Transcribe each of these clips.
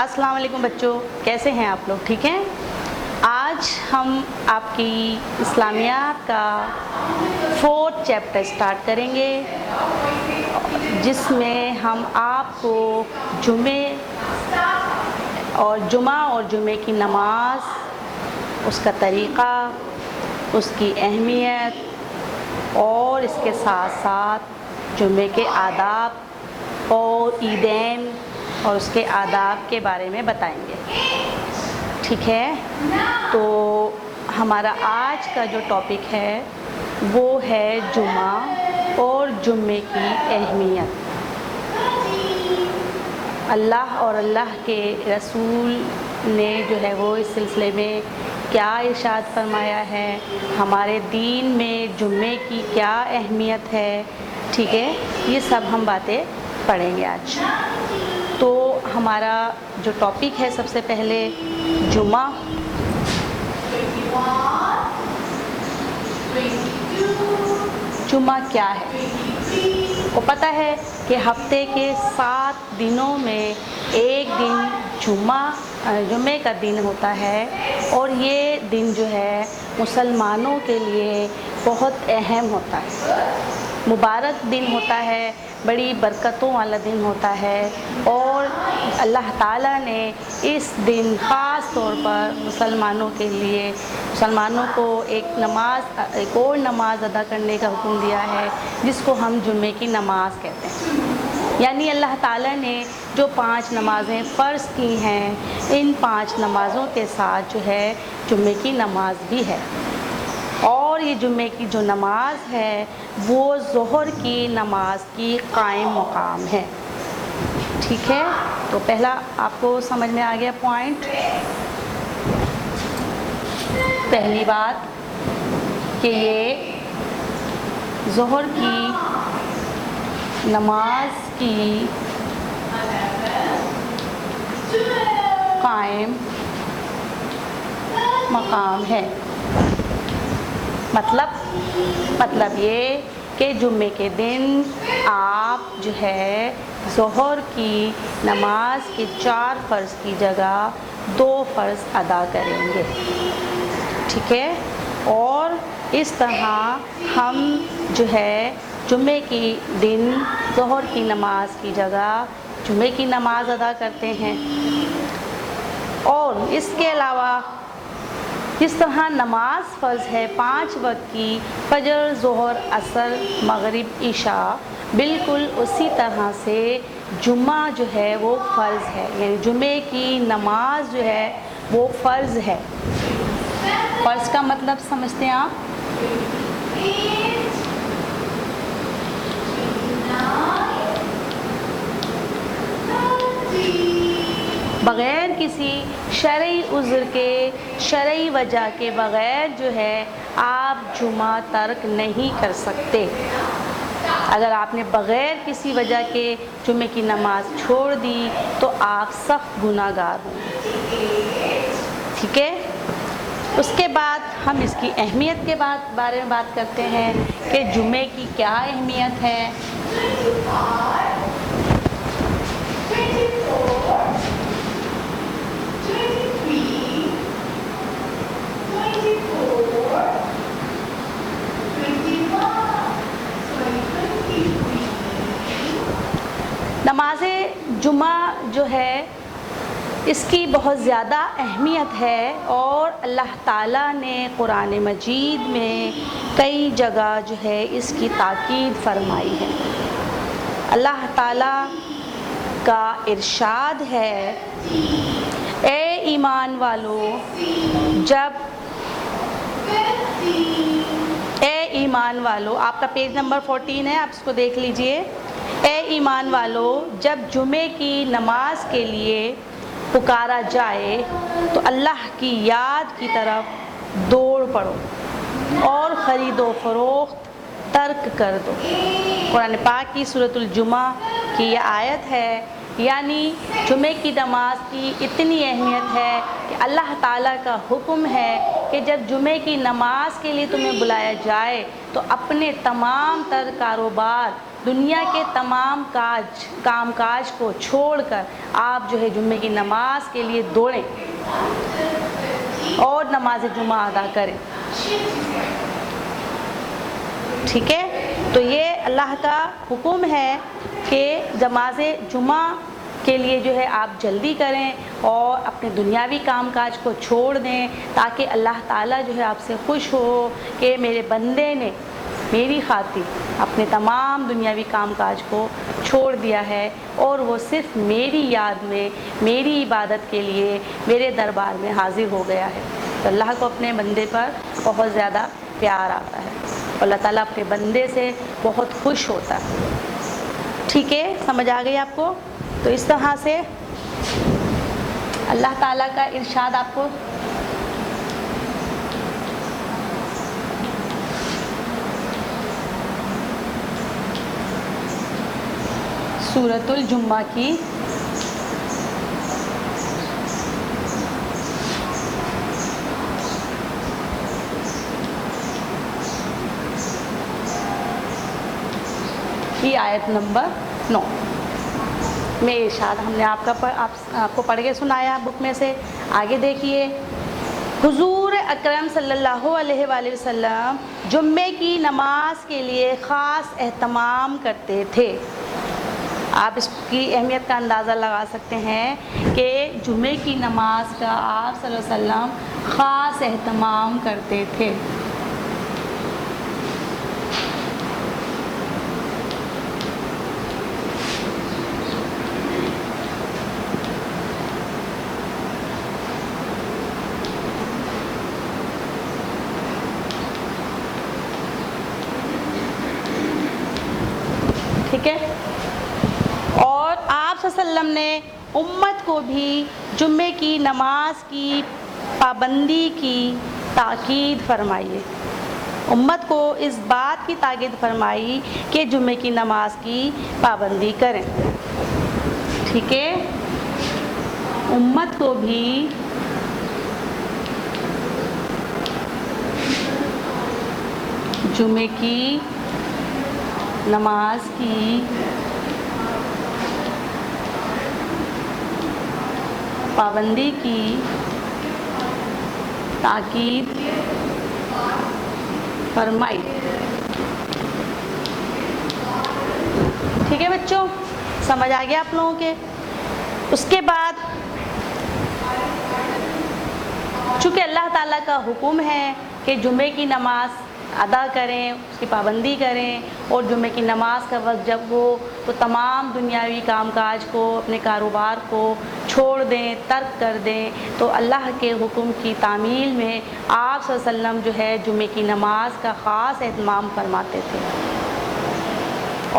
السلام علیکم بچوں، کیسے ہیں آپ لوگ؟ ٹھیک ہیں؟ آج ہم آپ کی اسلامیات کا 4 چیپٹر اسٹارٹ کریں گے، جس میں ہم آپ کو جمعہ اور جمعے کی نماز، اس کا طریقہ، اس کی اہمیت اور اس کے ساتھ ساتھ جمعے کے آداب اور عیدین اور اس کے آداب کے بارے میں بتائیں گے۔ ٹھیک ہے؟ تو ہمارا آج کا جو ٹاپک ہے وہ ہے جمعہ اور جمعے کی اہمیت۔ اللہ اور اللہ کے رسول نے جو ہے وہ اس سلسلے میں کیا ارشاد فرمایا ہے، ہمارے دین میں جمعے کی کیا اہمیت ہے، ٹھیک ہے، یہ سب ہم باتیں پڑھیں گے آج۔ تو ہمارا جو ٹاپک ہے سب سے پہلے جمعہ۔ جمعہ کیا ہے؟ کو پتہ ہے کہ ہفتے کے 7 دنوں میں ایک دن جمعے کا دن ہوتا ہے، اور یہ دن جو ہے مسلمانوں کے لیے بہت اہم ہوتا ہے، مبارک دن ہوتا ہے، بڑی برکتوں والا دن ہوتا ہے، اور اللہ تعالیٰ نے اس دن خاص طور پر مسلمانوں کو ایک اور نماز ادا کرنے کا حکم دیا ہے، جس کو ہم جمعے کی نماز کہتے ہیں۔ یعنی اللہ تعالیٰ نے جو 5 نمازیں فرض کی ہیں، ان 5 نمازوں کے ساتھ جو ہے جمعے کی نماز بھی ہے، اور یہ جمعے کی جو نماز ہے وہ ظہر کی نماز کی قائم مقام ہے۔ ٹھیک ہے؟ تو پہلا آپ کو سمجھ میں آ گیا پوائنٹ۔ پہلی بات کہ یہ ظہر کی نماز کی قائم مقام ہے۔ مطلب یہ کہ جمعے کے دن آپ جو ہے ظہر کی نماز کے 4 فرض کی جگہ 2 فرض ادا کریں گے۔ ٹھیک ہے؟ اور اس طرح ہم جو ہے جمعے کی دن ظہر کی نماز کی جگہ جمعے کی نماز ادا کرتے ہیں، اور اس کے علاوہ جس طرح نماز فرض ہے 5 وقت کی، فجر، ظہر، عصر، مغرب، عشاء، بالکل اسی طرح سے جمعہ جو ہے وہ فرض ہے، یعنی جمعے کی نماز جو ہے وہ فرض ہے۔ فرض کا مطلب سمجھتے ہیں آپ؟ بغیر کسی شرعی عذر کے، شرعی وجہ کے بغیر جو ہے آپ جمعہ ترک نہیں کر سکتے۔ اگر آپ نے بغیر کسی وجہ کے جمعے کی نماز چھوڑ دی تو آپ سخت گناہ گار ہوں گے۔ ٹھیک ہے؟ اس کے بعد ہم اس کی اہمیت کے بارے میں بات کرتے ہیں کہ جمعے کی کیا اہمیت ہے۔ نماز جمعہ جو ہے اس کی بہت زیادہ اہمیت ہے، اور اللہ تعالیٰ نے قرآن مجید میں کئی جگہ جو ہے اس کی تاکید فرمائی ہے۔ اللہ تعالیٰ کا ارشاد ہے، اے ایمان والو آپ کا پیج نمبر 14 ہے، آپ اس کو دیکھ لیجئے۔ اے ایمان والو، جب جمعے کی نماز کے لیے پکارا جائے تو اللہ کی یاد کی طرف دوڑ پڑو اور خرید و فروخت ترک کر دو۔ قرآن پاک کی سورۃ الجمعہ کی یہ آیت ہے، یعنی جمعے کی نماز کی اتنی اہمیت ہے کہ اللہ تعالیٰ کا حکم ہے کہ جب جمعے کی نماز کے لیے تمہیں بلایا جائے تو اپنے تمام تر کاروبار، دنیا کے تمام کام کاج کو چھوڑ کر آپ جو ہے جمعے کی نماز کے لیے دوڑیں اور نماز جمعہ ادا کریں۔ ٹھیک ہے، تو یہ اللہ کا حکم ہے کہ نماز جمعہ کے لیے جو ہے آپ جلدی کریں اور اپنے دنیاوی کام کاج کو چھوڑ دیں، تاکہ اللہ تعالیٰ جو ہے آپ سے خوش ہو کہ میرے بندے نے میری خاطر اپنے تمام دنیاوی کام کاج کو چھوڑ دیا ہے اور وہ صرف میری یاد میں، میری عبادت کے لیے میرے دربار میں حاضر ہو گیا ہے۔ تو اللہ کو اپنے بندے پر بہت زیادہ پیار آتا ہے، اللہ تعالیٰ اپنے بندے سے بہت خوش ہوتا ہے۔ ٹھیک ہے، سمجھ آ گئی آپ کو؟ تو اس طرح سے اللہ تعالیٰ کا ارشاد آپ کو سورۃ الجمعہ کی آیت نمبر 9 میں ارشاد ہم نے آپ کو پڑھ کے سنایا بک میں سے۔ آگے دیکھیے، حضور اکرم صلی اللہ علیہ وآلہ وسلم جمعے کی نماز کے لیے خاص اہتمام کرتے تھے۔ آپ اس کی اہمیت کا اندازہ لگا سکتے ہیں کہ جمعے کی نماز کا آپ صلی اللہ علیہ وسلم خاص اہتمام کرتے تھے۔ ٹھیک ہے، اور آپ صلی اللہ علیہ وسلم نے امت کو بھی جمعے کی نماز کی پابندی کی تاکید فرمائی ہے۔ امت کو اس بات کی تاکید فرمائی کہ جمعے کی نماز کی پابندی کریں۔ ٹھیک ہے، امت کو بھی جمعے کی نماز کی پابندی کی تاکید فرمائی۔ ٹھیک ہے بچوں، سمجھ آ گیا آپ لوگوں کے؟ اس کے بعد چونکہ اللہ تعالیٰ کا حکم ہے کہ جمعے کی نماز ادا کریں، اس کی پابندی کریں، اور جمعے کی نماز کا وقت جب ہو تو تمام دنیاوی کام کاج کو، اپنے کاروبار کو چھوڑ دیں، ترک کر دیں، تو اللہ کے حکم کی تعمیل میں آپ صلی اللہ علیہ وسلم جو ہے جمعے کی نماز کا خاص اہتمام فرماتے تھے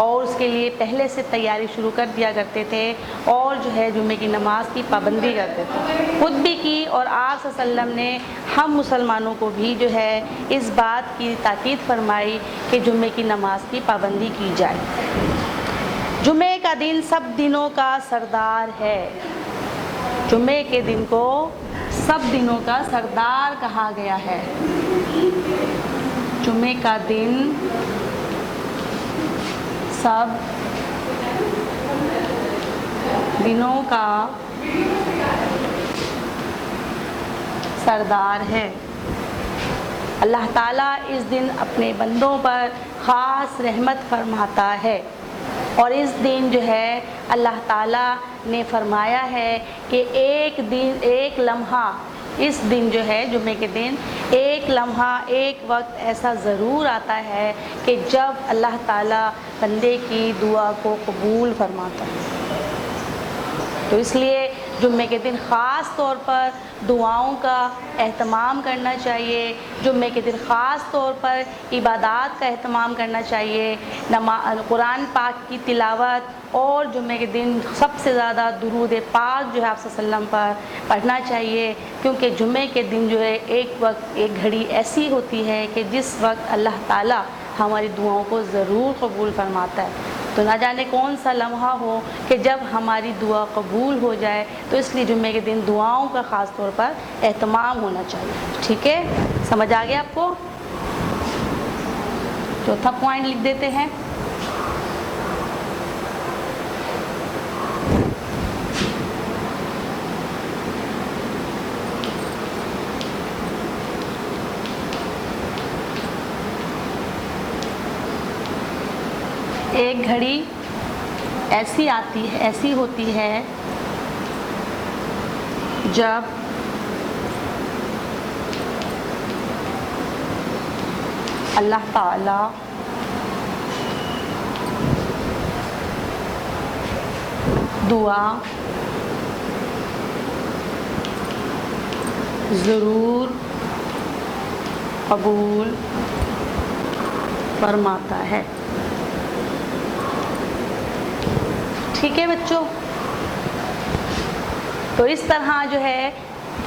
اور اس کے لیے پہلے سے تیاری شروع کر دیا کرتے تھے، اور جو ہے جمعے کی نماز کی پابندی کرتے تھے، خود بھی کی، اور آپ صلی اللہ علیہ وسلم نے ہم مسلمانوں کو بھی جو ہے اس بات کی تاکید فرمائی کہ جمعے کی نماز کی پابندی کی جائے۔ جمعے کا دن سب دنوں کا سردار ہے۔ جمعے کے دن کو سب دنوں کا سردار کہا گیا ہے۔ جمعے کا دن سب دنوں کا سردار ہے۔ اللہ تعالیٰ اس دن اپنے بندوں پر خاص رحمت فرماتا ہے، اور اس دن جو ہے اللہ تعالیٰ نے فرمایا ہے کہ ایک دن، ایک لمحہ، اس دن جو ہے جمعے کے دن ایک لمحہ، ایک وقت ایسا ضرور آتا ہے کہ جب اللہ تعالیٰ بندے کی دعا کو قبول فرماتا ہے۔ تو اس لیے جمعے کے دن خاص طور پر دعاؤں کا اہتمام کرنا چاہیے، جمعے کے دن خاص طور پر عبادات کا اہتمام کرنا چاہیے، قرآن پاک کی تلاوت، اور جمعے کے دن سب سے زیادہ درود پاک جو ہے آپ صلی اللہ علیہ وسلم پر پڑھنا چاہیے، کیونکہ جمعے کے دن جو ہے ایک وقت، ایک گھڑی ایسی ہوتی ہے کہ جس وقت اللہ تعالیٰ ہماری دعاؤں کو ضرور قبول فرماتا ہے۔ تو نہ جانے کون سا لمحہ ہو کہ جب ہماری دعا قبول ہو جائے، تو اس لیے جمعے کے دن دعاؤں کا خاص طور پر اہتمام ہونا چاہیے۔ ٹھیک ہے، سمجھ آ گیا آپ کو؟ چوتھا پوائنٹ لکھ دیتے ہیں۔ ایک گھڑی ایسی ہوتی ہے جب اللہ تعالی دعا ضرور قبول فرماتا ہے۔ ٹھیک ہے بچوں، تو اس طرح جو ہے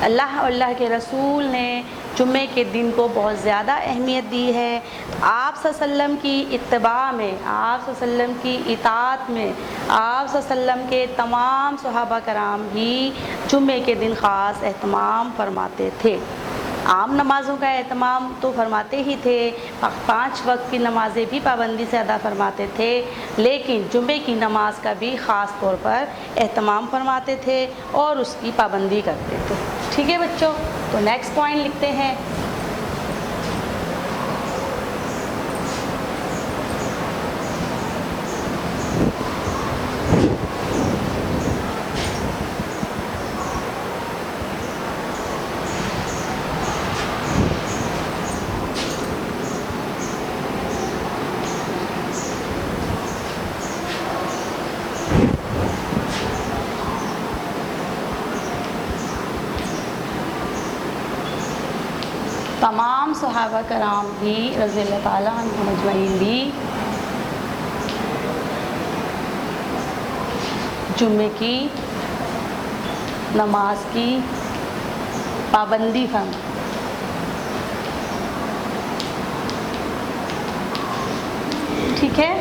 اللہ اور اللہ کے رسول نے جمعے کے دن کو بہت زیادہ اہمیت دی ہے۔ آپ صلی اللہ علیہ وسلم کی اتباع میں، آپ صلی اللہ علیہ وسلم کی اطاعت میں، آپ صلی اللہ علیہ وسلم کے تمام صحابہ کرام بھی جمعے کے دن خاص اہتمام فرماتے تھے۔ عام نمازوں کا اہتمام تو فرماتے ہی تھے، 5 وقت کی نمازیں بھی پابندی سے ادا فرماتے تھے، لیکن جمعے کی نماز کا بھی خاص طور پر اہتمام فرماتے تھے اور اس کی پابندی کرتے تھے۔ ٹھیک ہے بچوں، تو نیکسٹ پوائنٹ لکھتے ہیں۔ تمام صحابہ کرام بھی رضی اللہ تعالیٰ عنہم اجمعین بھی جمعے کی نماز کی پابندی فرماتے۔ ٹھیک ہے،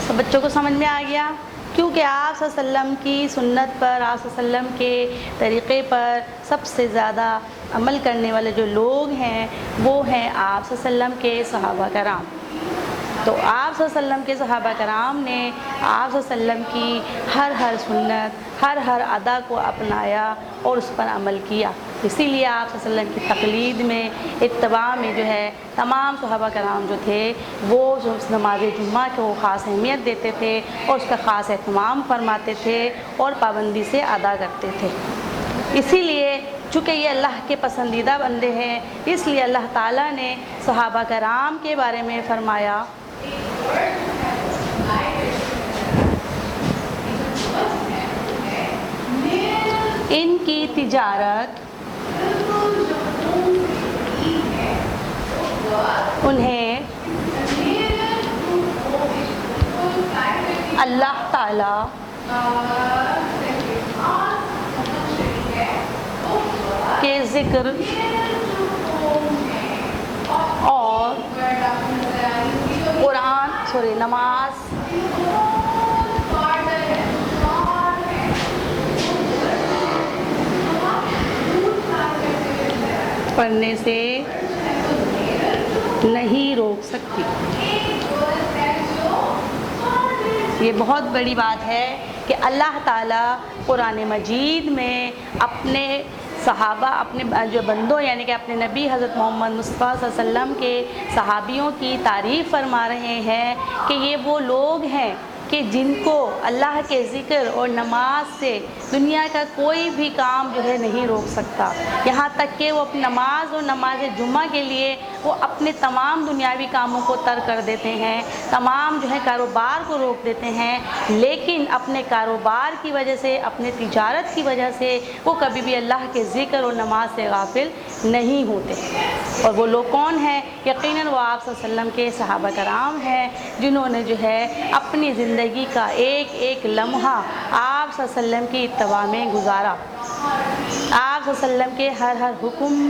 سب بچوں کو سمجھ میں آ گیا؟ کیونکہ آپ صلی اللہ علیہ وسلم کی سنت پر، آپ صلی اللہ علیہ وسلم کے طریقے پر سب سے زیادہ عمل کرنے والے جو لوگ ہیں وہ ہیں آپ صلی اللہ علیہ وسلم کے صحابہ کرام۔ تو آپ صلی اللہ علیہ وسلم کے صحابہ کرام نے آپ صلی اللہ علیہ وسلم کی ہر سنت، ہر ادا کو اپنایا اور اس پر عمل کیا۔ اسی لیے آپ صلی اللہ علیہ وسلم کی تقلید میں، اتباع میں جو ہے تمام صحابہ کرام جو تھے وہ نماز جمعہ کو خاص اہمیت دیتے تھے اور اس کا خاص اہتمام فرماتے تھے اور پابندی سے ادا کرتے تھے۔ اسی لیے چونکہ یہ اللہ کے پسندیدہ بندے ہیں، اس لیے اللہ تعالیٰ نے صحابہ کرام کے بارے میں فرمایا ان کی تجارت انہیں اللہ تعالیٰ کے ذکر اور نماز پڑھنے سے نہیں روک سکتی۔ یہ بہت بڑی بات ہے کہ اللہ تعالیٰ قرآن مجید میں اپنے صحابہ، اپنے جو بندوں یعنی کہ اپنے نبی حضرت محمد مصطفیٰ صلی اللہ علیہ وسلم کے صحابیوں کی تعریف فرما رہے ہیں کہ یہ وہ لوگ ہیں کہ جن کو اللہ کے ذکر اور نماز سے دنیا کا کوئی بھی کام جو ہے نہیں روک سکتا، یہاں تک کہ وہ اپنی نماز اور نماز جمعہ کے لیے وہ اپنے تمام دنیاوی کاموں کو ترک کر دیتے ہیں، تمام جو ہے کاروبار کو روک دیتے ہیں، لیکن اپنے کاروبار کی وجہ سے، اپنے تجارت کی وجہ سے وہ کبھی بھی اللہ کے ذکر اور نماز سے غافل نہیں ہوتے۔ اور وہ لوگ کون ہیں؟ یقیناً وہ آپ صلی اللہ علیہ وسلم کے صحابہ کرام ہیں، جنہوں نے جو ہے اپنی زندگی کا ایک ایک لمحہ آپ صلی اللہ علیہ وسلم کی اتباع میں گزارا، آپ صلی اللہ علیہ وسلم کے ہر حکم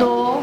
2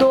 2